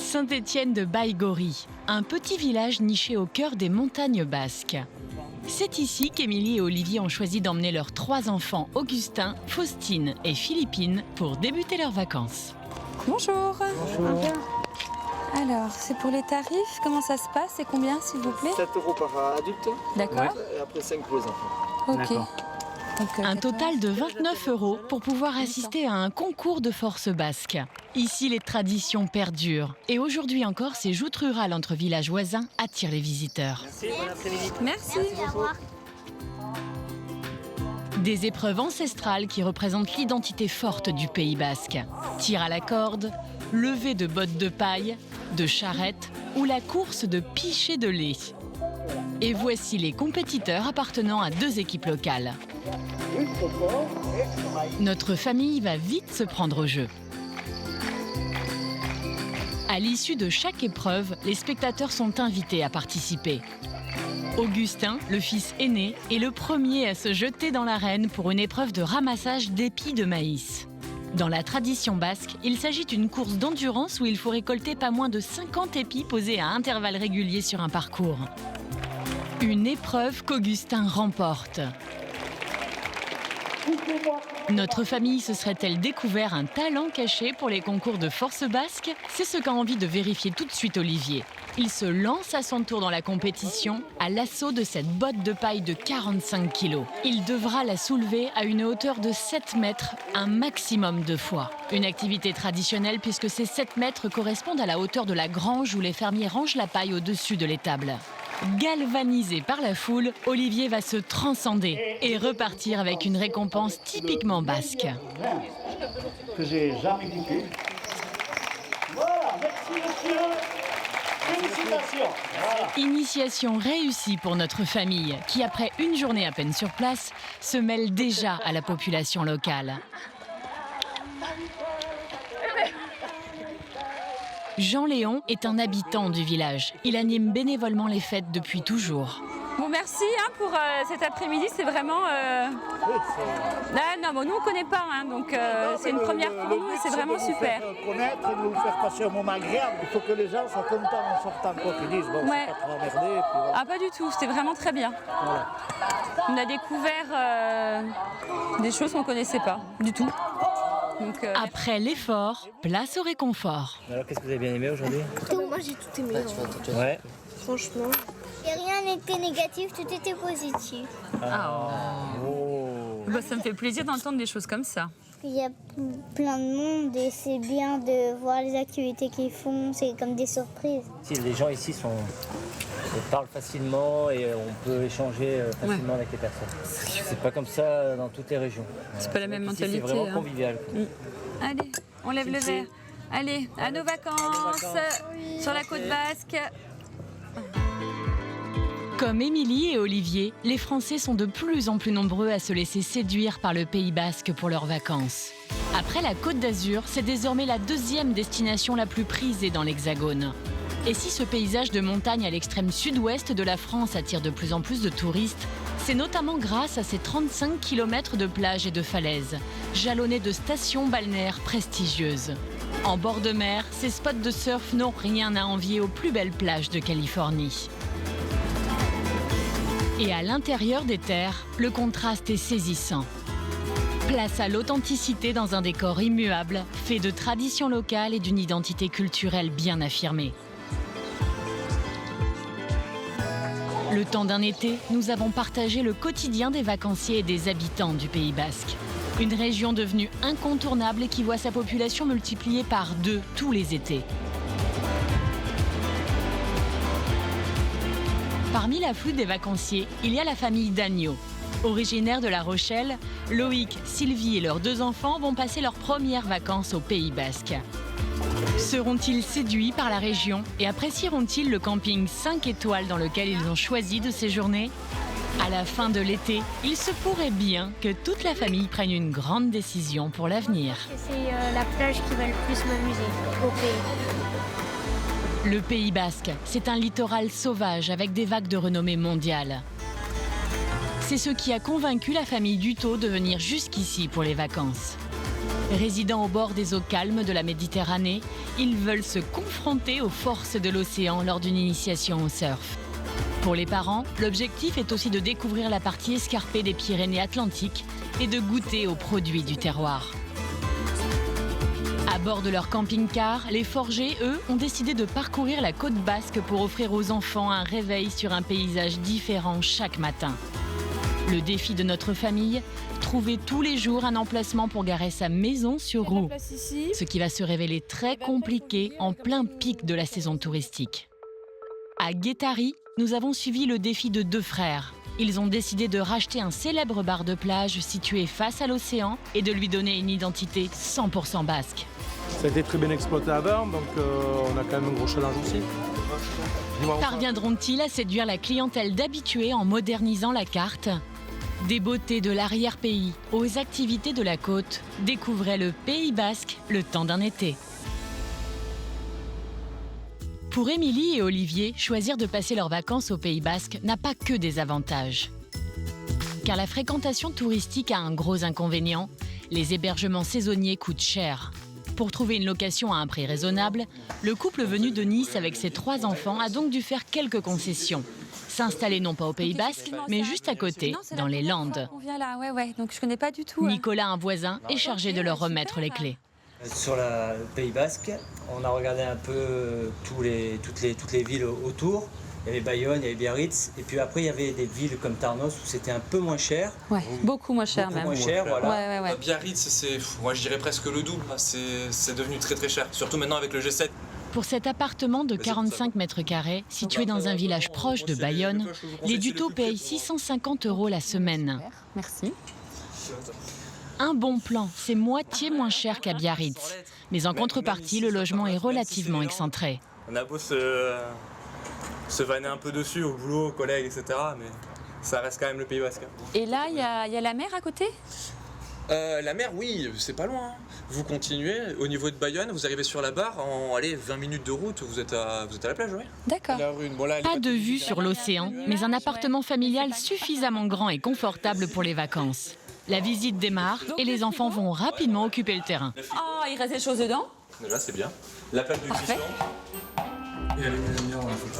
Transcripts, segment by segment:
Saint-Étienne de Baïgori, un petit village niché au cœur des montagnes basques. C'est ici qu'Émilie et Olivier ont choisi d'emmener leurs 3 enfants, Augustin, Faustine et Philippine, pour débuter leurs vacances. Bonjour. Bonjour. Alors, c'est pour les tarifs, comment ça se passe et combien s'il vous plaît? 7 € par adulte. D'accord. Et après 5 pour les enfants. Ok. D'accord. Donc, Un total de 29 € pour pouvoir assister à un concours de force basque. Ici, les traditions perdurent. Et aujourd'hui encore, ces joutes rurales entre villages voisins attirent les visiteurs. Merci, bon après-midi. Merci. Des épreuves ancestrales qui représentent l'identité forte du Pays basque. Tir à la corde, levée de bottes de paille, de charrettes ou la course de pichets de lait. Et voici les compétiteurs appartenant à 2 équipes locales. Notre famille va vite se prendre au jeu. À l'issue de chaque épreuve, les spectateurs sont invités à participer. Augustin, le fils aîné, est le premier à se jeter dans l'arène pour une épreuve de ramassage d'épis de maïs. Dans la tradition basque, il s'agit d'une course d'endurance où il faut récolter pas moins de 50 épis posés à intervalles réguliers sur un parcours. Une épreuve qu'Augustin remporte. Notre famille se serait-elle découvert un talent caché pour les concours de force basque? C'est ce qu'a envie de vérifier tout de suite Olivier. Il se lance à son tour dans la compétition à l'assaut de cette botte de paille de 45 kg. Il devra la soulever à une hauteur de 7 mètres, un maximum de fois. Une activité traditionnelle puisque ces 7 mètres correspondent à la hauteur de la grange où les fermiers rangent la paille au-dessus de l'étable. Galvanisé par la foule, Olivier va se transcender et repartir avec une récompense typiquement basque. Que j'ai jamais goûté. Voilà, merci monsieur. Félicitations. Voilà. Initiation réussie pour notre famille, qui après une journée à peine sur place, se mêle déjà à la population locale. Jean-Léon est un habitant du village. Il anime bénévolement les fêtes depuis toujours. Bon, merci pour cet après-midi, c'est vraiment... non, bon, nous on ne connaît pas, donc c'est une première pour nous et c'est vraiment super. De vous faire connaître et de vous faire passer un moment agréable. Il faut que les gens soient contents en sortant, quoi, qu'ils disent, bon, Ouais. c'est pas trop emmerdé. Puis voilà. Ah, pas du tout, c'était vraiment très bien. Voilà. On a découvert des choses qu'on ne connaissait pas du tout. Donc, Après l'effort, place au réconfort. Alors, qu'est-ce que vous avez bien aimé aujourd'hui? Tout, moi j'ai tout aimé, Ouais. franchement. Et rien n'était négatif, tout était positif. Oh. bah, ça me fait plaisir d'entendre des choses comme ça. Il y a plein de monde et c'est bien de voir les activités qu'ils font, c'est comme des surprises. Si les gens ici parlent facilement et on peut échanger facilement avec les personnes. C'est pas comme ça dans toutes les régions. C'est pas la même Ici, mentalité. C'est vraiment hein. convivial. Allez, on lève le verre. Allez, à nos vacances, sur la côte basque. Comme Émilie et Olivier, les Français sont de plus en plus nombreux à se laisser séduire par le Pays basque pour leurs vacances. Après la Côte d'Azur, c'est désormais la 2e destination la plus prisée dans l'Hexagone. Et si ce paysage de montagne à l'extrême sud-ouest de la France attire de plus en plus de touristes, c'est notamment grâce à ses 35 km de plages et de falaises, jalonnés de stations balnéaires prestigieuses. En bord de mer, ces spots de surf n'ont rien à envier aux plus belles plages de Californie. Et à l'intérieur des terres, le contraste est saisissant. Place à l'authenticité dans un décor immuable, fait de traditions locales et d'une identité culturelle bien affirmée. Le temps d'un été, nous avons partagé le quotidien des vacanciers et des habitants du Pays basque. Une région devenue incontournable et qui voit sa population multipliée par 2 tous les étés. Parmi la foule des vacanciers, il y a la famille Dagneau. Originaire de La Rochelle, Loïc, Sylvie et leurs 2 enfants vont passer leurs premières vacances au Pays basque. Seront-ils séduits par la région et apprécieront-ils le camping 5 étoiles dans lequel ils ont choisi de séjourner? À la fin de l'été, il se pourrait bien que toute la famille prenne une grande décision pour l'avenir. C'est la plage qui va le plus m'amuser au pays. Le Pays basque, c'est un littoral sauvage avec des vagues de renommée mondiale. C'est ce qui a convaincu la famille Dutot de venir jusqu'ici pour les vacances. Résidant au bord des eaux calmes de la Méditerranée, Ils veulent se confronter aux forces de l'océan lors d'une initiation au surf. Pour les parents, l'objectif est aussi de découvrir la partie escarpée des Pyrénées-Atlantiques et de goûter aux produits du terroir. À bord de leur camping-car, les forgés, eux, ont décidé de parcourir la côte basque pour offrir aux enfants un réveil sur un paysage différent chaque matin. Le défi de notre famille, trouver tous les jours un emplacement pour garer sa maison sur roue. Ce qui va se révéler très compliqué en plein pic de la saison touristique. À Guétari, nous avons suivi le défi de 2 frères. Ils ont décidé de racheter un célèbre bar de plage situé face à l'océan et de lui donner une identité 100% basque. Ça a été très bien exploité avant, donc on a quand même un gros challenge aussi. Parviendront-ils à séduire la clientèle d'habitués en modernisant la carte ? Des beautés de l'arrière-pays aux activités de la côte, découvrez le Pays basque le temps d'un été. Pour Émilie et Olivier, choisir de passer leurs vacances au Pays basque n'a pas que des avantages. Car la fréquentation touristique a un gros inconvénient, les hébergements saisonniers coûtent cher. Pour trouver une location à un prix raisonnable, le couple venu de Nice avec ses 3 enfants a donc dû faire quelques concessions. S'installer non pas au Pays basque, mais juste à côté, dans les Landes. On vient là, ouais, donc je connais pas du tout. Nicolas, un voisin, est chargé de leur remettre les clés. Sur le Pays basque, on a regardé un peu toutes les villes autour. Il y avait Bayonne, il y avait Biarritz, et puis après il y avait des villes comme Tarnos où c'était un peu moins cher. Ouais, beaucoup moins cher Beaucoup même. moins cher, voilà. Ouais. Biarritz, moi je dirais presque le double. C'est devenu très très cher, surtout maintenant avec le G7. Pour cet appartement de 45 mètres carrés, situé dans un village proche de Bayonne, les Dutot payent 650 € la semaine. Merci. Un bon plan, c'est moitié moins cher qu'à Biarritz. Mais en contrepartie, le logement est relativement excentré. On a beau se vanner un peu dessus au boulot, aux collègues, etc. Mais ça reste quand même le Pays basque. Et là, il y a la mer à côté ? La mer, oui, c'est pas loin. Vous continuez, au niveau de Bayonne, vous arrivez sur la barre, en 20 minutes de route, vous êtes à la plage, oui. D'accord. Pas de vue sur l'océan, mais un appartement familial suffisamment grand et confortable pour les vacances. La visite démarre et les enfants vont rapidement occuper le terrain. Oh, il reste des choses dedans ? Déjà, c'est bien. La plage de Parfait. glissement. Et allez, on la photo.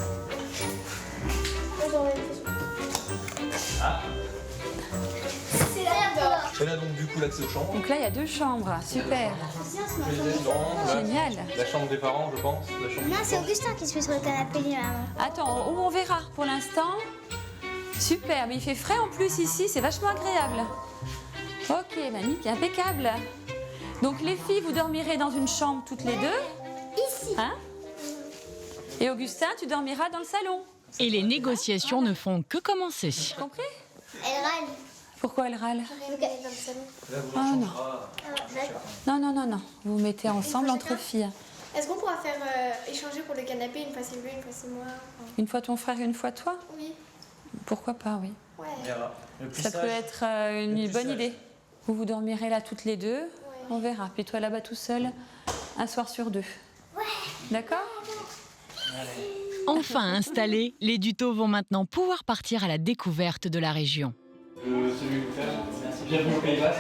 Et là, donc, du coup, l'accès aux chambres. Donc là, il y a 2 chambres, super. Génial. La chambre des parents, je pense. Non, c'est Augustin qui se fait sur le canapé, maman. Attends, on verra pour l'instant. Super, mais il fait frais en plus ici, c'est vachement agréable. Ok, magnifique, impeccable. Donc les filles, vous dormirez dans une chambre toutes les 2 ? Ici. Hein ? Et Augustin, tu dormiras dans le salon. Et les négociations ne font que commencer. Compris ? Elle râle. Pourquoi elle râle ? Donc elle est dans le salon. Oh non. D'accord. Non. Vous vous mettez ensemble entre filles. Est-ce qu'on pourra faire échanger pour le canapé, une fois c'est lui, une fois c'est moi Une fois ton frère et une fois toi ? Oui. Pourquoi pas, oui. Ouais. Ça peut être une bonne idée. Vous dormirez là toutes les 2, on verra. Puis toi là-bas tout seul, un soir sur 2. Ouais. D'accord ? Enfin installés, les Dutot vont maintenant pouvoir partir à la découverte de la région. Bienvenue au Pays basque.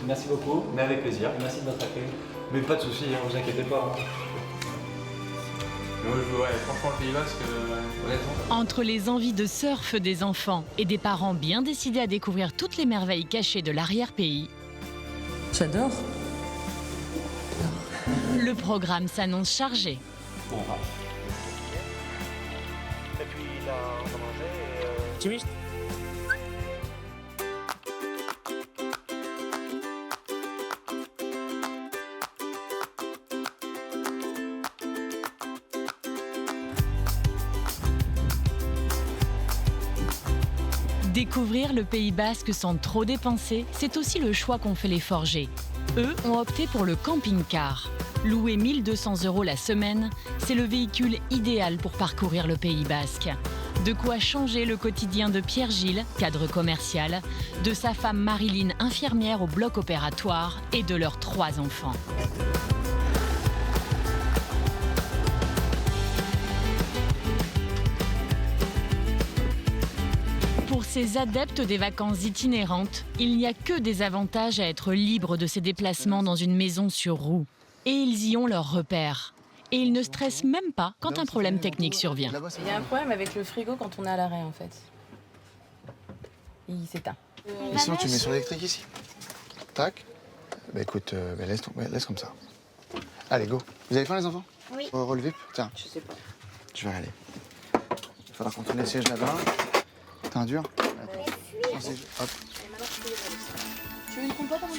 Merci beaucoup. Mais avec plaisir. Merci de votre accueil. Mais pas de soucis, hein, vous inquiétez pas. Franchement, le Pays basque, honnêtement. Entre les envies de surf des enfants et des parents bien décidés à découvrir toutes les merveilles cachées de l'arrière-pays, J'adore. le programme s'annonce chargé. Et puis là, on va manger. Optimiste. Découvrir le Pays basque sans trop dépenser, c'est aussi le choix qu'ont fait les forgés. Eux ont opté pour le camping-car. Loué 1 200 € la semaine, c'est le véhicule idéal pour parcourir le Pays basque. De quoi changer le quotidien de Pierre-Gilles, cadre commercial, de sa femme Marilyn, infirmière au bloc opératoire, et de leurs 3 enfants. Pour ces adeptes des vacances itinérantes, il n'y a que des avantages à être libre de ses déplacements dans une maison sur roue. Et ils y ont leur repère. Et ils ne stressent même pas quand un problème technique survient. Il y a un problème avec le frigo quand on est à l'arrêt en fait. Il s'éteint. Et sinon, tu mets sur l'électrique ici. Tac. Bah écoute, laisse comme ça. Allez, go. Vous avez faim, les enfants? Oui. Relever? Tiens. Je sais pas. Je vais aller. Il faudra qu'on tourne les sièges là-bas. T'es un dur? Attends. Hop. Tu veux une compote avant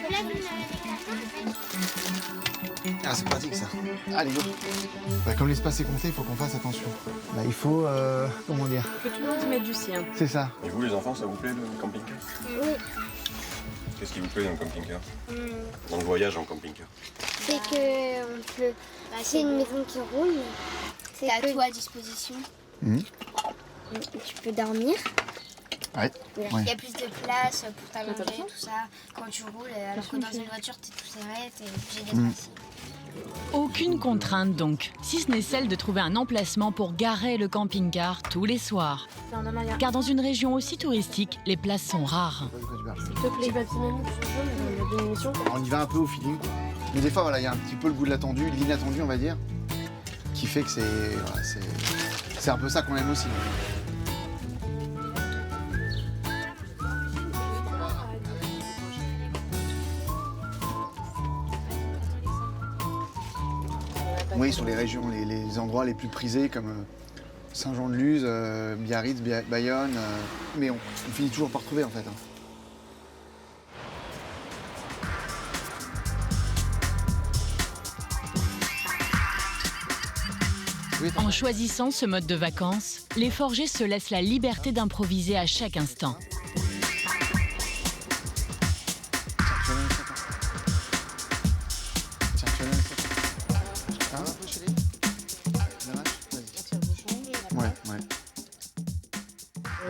Ah, c'est pratique ça. Allez, go. Bah, comme l'espace est compté, il faut qu'on fasse attention. Bah, il faut, comment dire? Que tout le monde y mette du sien. C'est ça. Et vous, les enfants, ça vous plaît le camping-car? Oui. Qu'est-ce qui vous plaît dans le camping-car? Dans le voyage en camping-car? C'est que on peut... c'est une maison qui roule. C'est à tout à disposition. Tu peux dormir. Ouais. Il y a plus de place pour t'allonger, tout ça. Quand tu roules, alors que dans une voiture, t'es tout serré, t'es obligé d'être assis. Aucune contrainte donc, si ce n'est celle de trouver un emplacement pour garer le camping-car tous les soirs. Car dans une région aussi touristique, les places sont rares. On y va un peu au feeling. Mais des fois, voilà, il y a un petit peu le goût de l'attendu, de l'inattendu, on va dire, qui fait que c'est un peu ça qu'on aime aussi. Oui, sur les régions, les endroits les plus prisés comme Saint-Jean-de-Luz, Biarritz, Bayonne, mais on finit toujours par trouver en fait. En choisissant ce mode de vacances, les forgés se laissent la liberté d'improviser à chaque instant.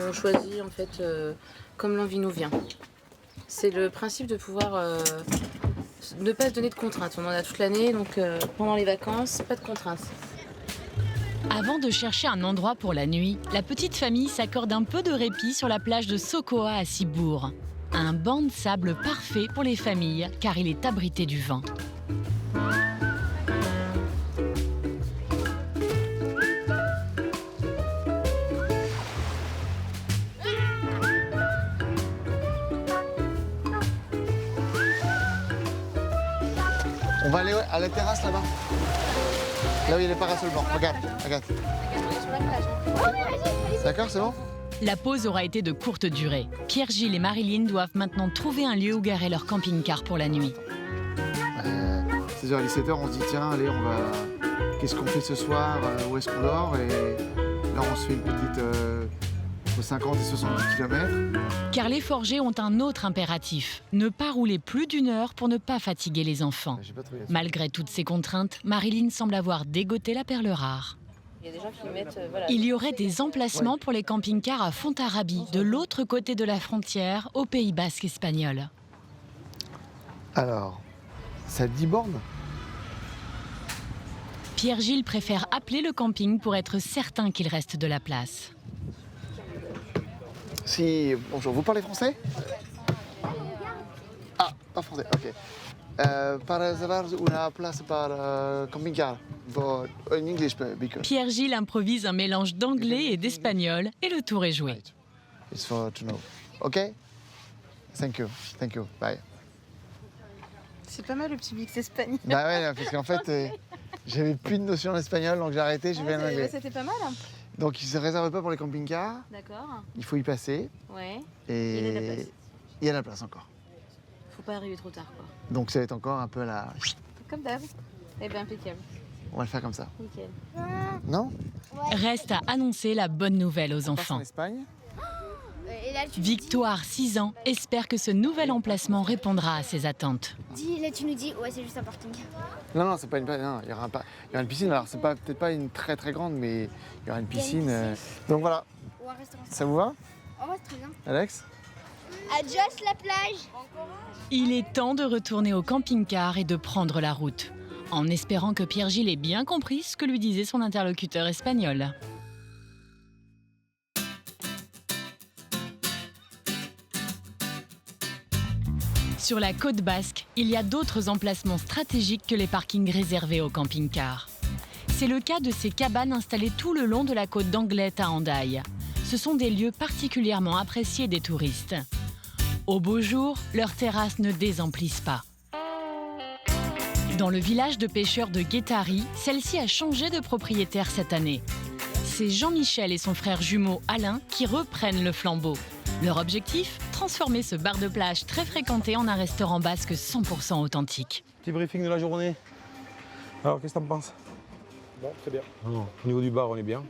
On choisit en fait comme l'envie nous vient. C'est le principe de pouvoir ne pas se donner de contraintes. On en a toute l'année, donc pendant les vacances, pas de contraintes. Avant de chercher un endroit pour la nuit, la petite famille s'accorde un peu de répit sur la plage de Sokoa à Cibourg. Un banc de sable parfait pour les familles, car il est abrité du vent. On va aller à la terrasse là-bas. Là où il y a les parasols blancs. Regarde. D'accord, c'est bon? La pause aura été de courte durée. Pierre-Gilles et Marilyn doivent maintenant trouver un lieu où garer leur camping-car pour la nuit. 16h, 17h, on se dit tiens, allez, on va... Qu'est-ce qu'on fait ce soir? Où est-ce qu'on dort? Et là, on se fait une petite... entre 50 et 70 km. Car les forgés ont un autre impératif, ne pas rouler plus d'1 heure pour ne pas fatiguer les enfants. Malgré toutes ces contraintes, Marilyn semble avoir dégoté la perle rare. Il y a des gens qui mettent, voilà. Il y aurait des emplacements pour les camping-cars à Fontarrabie, de l'autre côté de la frontière, au Pays Basque espagnol. Alors, ça 10 bornes? Pierre-Gilles préfère appeler le camping pour être certain qu'il reste de la place. Si, bonjour, vous parlez français? Ah, pas français, ok. Para reservar una place para camping-car. In English, because... Pierre-Gilles improvise un mélange d'anglais et d'espagnol et le tour est joué. It's for to know. Ok? Thank you, bye. C'est pas mal le petit mix espagnol. Bah ouais, parce qu'en fait, j'avais plus de notion d'espagnol, donc j'ai arrêté, j'ai fait en anglais. C'était pas mal. Donc il ne se réserve pas pour les camping-cars. D'accord. Il faut y passer. Ouais. Et il y a de la place. Il y a de la place encore. Faut pas arriver trop tard, quoi. Donc ça va être encore un peu la... Comme d'hab. Eh bien, impeccable. On va le faire comme ça. Nickel. Non? Reste à annoncer la bonne nouvelle aux enfants. En Espagne. Victoire, 6 ans, espère que ce nouvel emplacement répondra à ses attentes. Là, tu nous dis, ouais, c'est juste un parking. Non, c'est pas une... Non, il y aura une piscine. Alors, c'est peut-être pas une très très grande, mais il y aura une piscine. Donc voilà. Ou un restaurant. Ça vous va? Oh, c'est très bien. Alex? Adios, la plage. Il est temps de retourner au camping-car et de prendre la route, en espérant que Pierre-Gilles ait bien compris ce que lui disait son interlocuteur espagnol. Sur la côte basque, il y a d'autres emplacements stratégiques que les parkings réservés aux camping-cars. C'est le cas de ces cabanes installées tout le long de la côte d'Anglet à Hendaye. Ce sont des lieux particulièrement appréciés des touristes. Au beau jour, leurs terrasses ne désemplissent pas. Dans le village de pêcheurs de Guétari, celle-ci a changé de propriétaire cette année. C'est Jean-Michel et son frère jumeau Alain qui reprennent le flambeau. Leur objectif, transformer ce bar de plage très fréquenté en un restaurant basque 100% authentique. Petit briefing de la journée. Alors, qu'est-ce que t'en penses? Bon, très bien. Au niveau du bar, on est bien.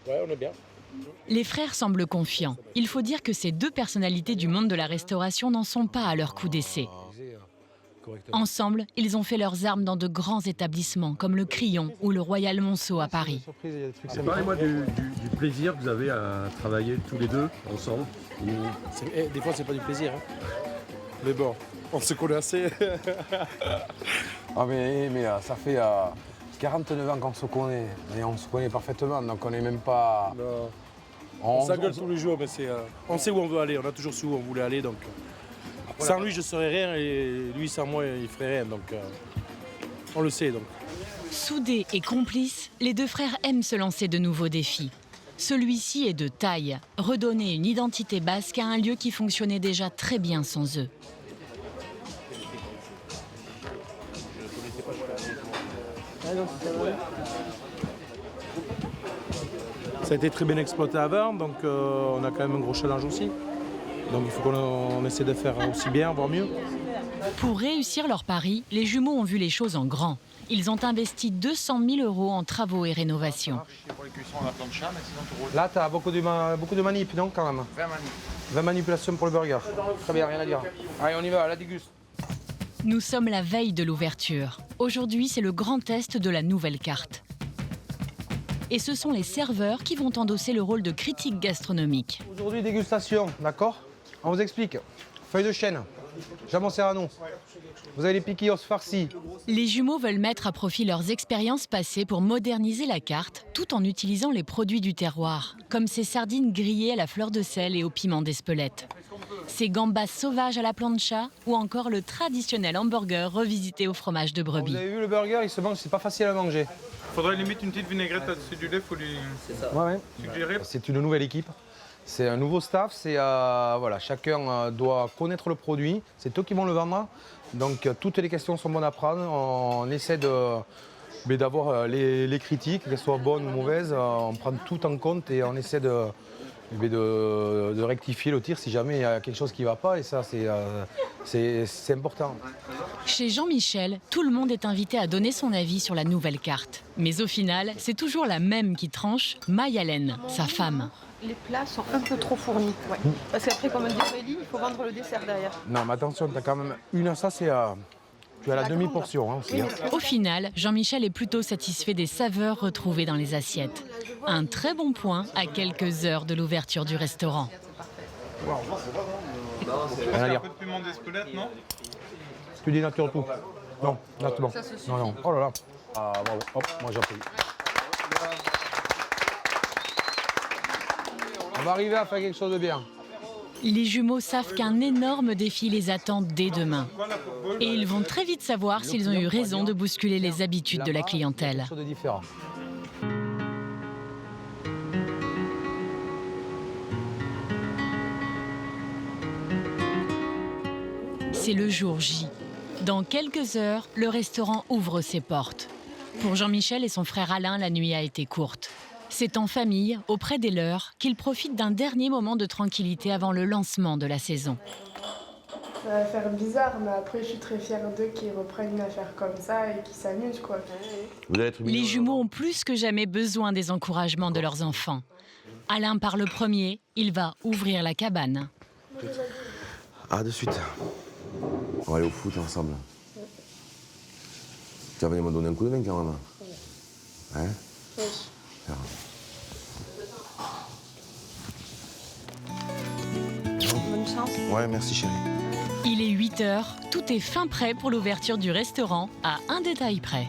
Ouais, on est bien. Les frères semblent confiants. Il faut dire que ces deux personnalités du monde de la restauration n'en sont pas à leur coup d'essai. Ensemble, ils ont fait leurs armes dans de grands établissements comme le Crillon ou le Royal Monceau à Paris. Parlez-moi du plaisir que vous avez à travailler tous les deux ensemble. Des fois, c'est pas du plaisir. Hein. Mais bon, on se connaît assez. Ah mais ça fait 49 ans qu'on se connaît. Et on se connaît parfaitement, donc on n'est même pas... Non. On s'engueule tous les jours, mais on sait où on veut aller. On a toujours su où on voulait aller, donc... Sans lui, je ne serais rien, et lui, sans moi, il ne ferait rien. Donc, on le sait. Donc. Soudés et complices, les deux frères aiment se lancer de nouveaux défis. Celui-ci est de taille, redonner une identité basque à un lieu qui fonctionnait déjà très bien sans eux. Ça a été très bien exploité avant, donc on a quand même un gros challenge aussi. Donc il faut qu'on essaie de faire aussi bien, voire mieux. Pour réussir leur pari, les jumeaux ont vu les choses en grand. Ils ont investi 200 000 € en travaux et rénovations. Là, tu as beaucoup de manip, non, quand même? 20 manipulations pour le burger. Très bien, rien à dire. Allez, on y va, la déguste. Nous sommes la veille de l'ouverture. Aujourd'hui, c'est le grand test de la nouvelle carte. Et ce sont les serveurs qui vont endosser le rôle de critique gastronomique. Aujourd'hui, dégustation, d'accord? On vous explique. Feuille de chêne, jambon serrano. Vous avez les piquillos farcis. Les jumeaux veulent mettre à profit leurs expériences passées pour moderniser la carte, tout en utilisant les produits du terroir, comme ces sardines grillées à la fleur de sel et au piment d'Espelette, ces gambas sauvages à la plancha ou encore le traditionnel hamburger revisité au fromage de brebis. Vous avez vu le burger, il se mange, c'est pas facile à manger. Faudrait limite une petite vinaigrette là-dessus du lait, faut lui suggérer. C'est une nouvelle équipe. C'est un nouveau staff, voilà, chacun doit connaître le produit, c'est eux qui vont le vendre. Donc toutes les questions sont bonnes à prendre, on essaie d'avoir les critiques, qu'elles soient bonnes ou mauvaises, on prend tout en compte et on essaie de rectifier le tir si jamais il y a quelque chose qui ne va pas, et ça c'est important. Chez Jean-Michel, tout le monde est invité à donner son avis sur la nouvelle carte. Mais au final, c'est toujours la même qui tranche, Mayalène, sa femme. Les plats sont un peu trop fournis. Ouais. Parce qu'après, comme on dit, il faut vendre le dessert derrière. Non, mais attention, tu as quand même ça c'est tu as la demi-portion aussi. Oui, au final, Jean-Michel est plutôt satisfait des saveurs retrouvées dans les assiettes. Un très bon point à quelques heures de l'ouverture du restaurant. Rien à dire. Un peu de piment d'Espelette, non? Tu dis nature tout. Non, nature. Non. Oh là là. Ah, bravo. Hop, moi j'applaudis. On va arriver à faire quelque chose de bien. Les jumeaux savent qu'un énorme défi les attend dès demain. Et ils vont très vite savoir s'ils ont eu raison de bousculer les habitudes de la clientèle. C'est le jour J. Dans quelques heures, le restaurant ouvre ses portes. Pour Jean-Michel et son frère Alain, la nuit a été courte. C'est en famille, auprès des leurs, qu'ils profitent d'un dernier moment de tranquillité avant le lancement de la saison. Ça va faire bizarre, mais après, je suis très fière d'eux qui reprennent une affaire comme ça et qui s'amusent, quoi. Les jumeaux ont plus que jamais besoin des encouragements de leurs enfants. Alain part le premier, il va ouvrir la cabane. Ah, de suite. On va aller au foot ensemble. Tu vas venir me donner un coup de main quand même. Hein? Oui. Bonne chance. Ouais, merci chérie. Il est 8 h, tout est fin prêt pour l'ouverture du restaurant, à un détail près.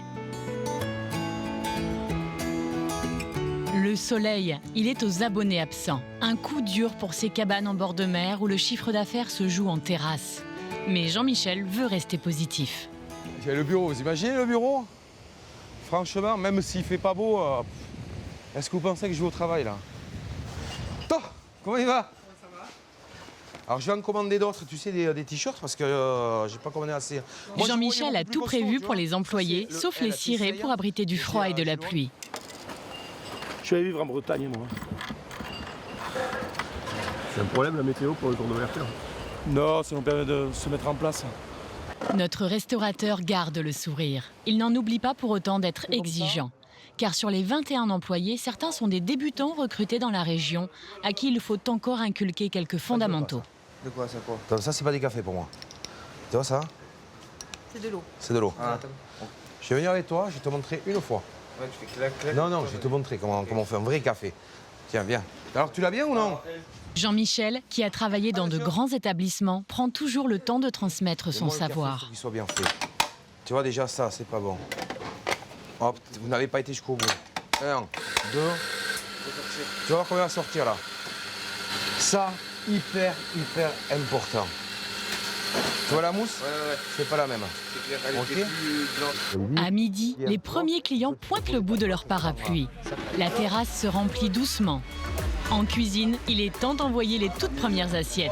Le soleil, il est aux abonnés absents. Un coup dur pour ces cabanes en bord de mer où le chiffre d'affaires se joue en terrasse. Mais Jean-Michel veut rester positif. J'ai le bureau, vous imaginez le bureau? Franchement, même s'il fait pas beau, est-ce que vous pensez que je vais au travail là? Comment il va? Ça va. Alors je vais en commander d'autres, tu sais, des t-shirts parce que j'ai pas commandé assez. Jean-Michel a tout prévu pour les employés, sauf les cirés pour abriter du froid et de la pluie. Je suis allé vivre en Bretagne, moi. C'est un problème la météo pour le jour d'ouverture? Non, ça nous permet de se mettre en place. Notre restaurateur garde le sourire. Il n'en oublie pas pour autant d'être exigeant. Car sur les 21 employés, certains sont des débutants recrutés dans la région, à qui il faut encore inculquer quelques fondamentaux. De quoi ça quoi? Ça, c'est pas des cafés pour moi. Tu vois ça? C'est de l'eau. C'est de l'eau. Ah. Je vais venir avec toi, je vais te montrer une fois. Ouais, tu fais clac, clac. Non, non, je vais te montrer comment on fait un vrai café. Tiens, viens. Alors, tu l'as bien ou non? Jean-Michel, qui a travaillé dans de grands établissements, prend toujours le temps de transmettre son savoir. Il faut qu'il soit bien fait. Tu vois, déjà ça, c'est pas bon. Hop, vous n'avez pas été jusqu'au bout. 1, 2. Tu vois combien va sortir là? Ça, hyper important. Tu vois la mousse? Ouais. C'est pas la même. Okay. À midi, les premiers clients pointent le bout de leur parapluie. La terrasse se remplit doucement. En cuisine, il est temps d'envoyer les toutes premières assiettes.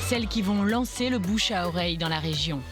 Celles qui vont lancer le bouche à oreille dans la région.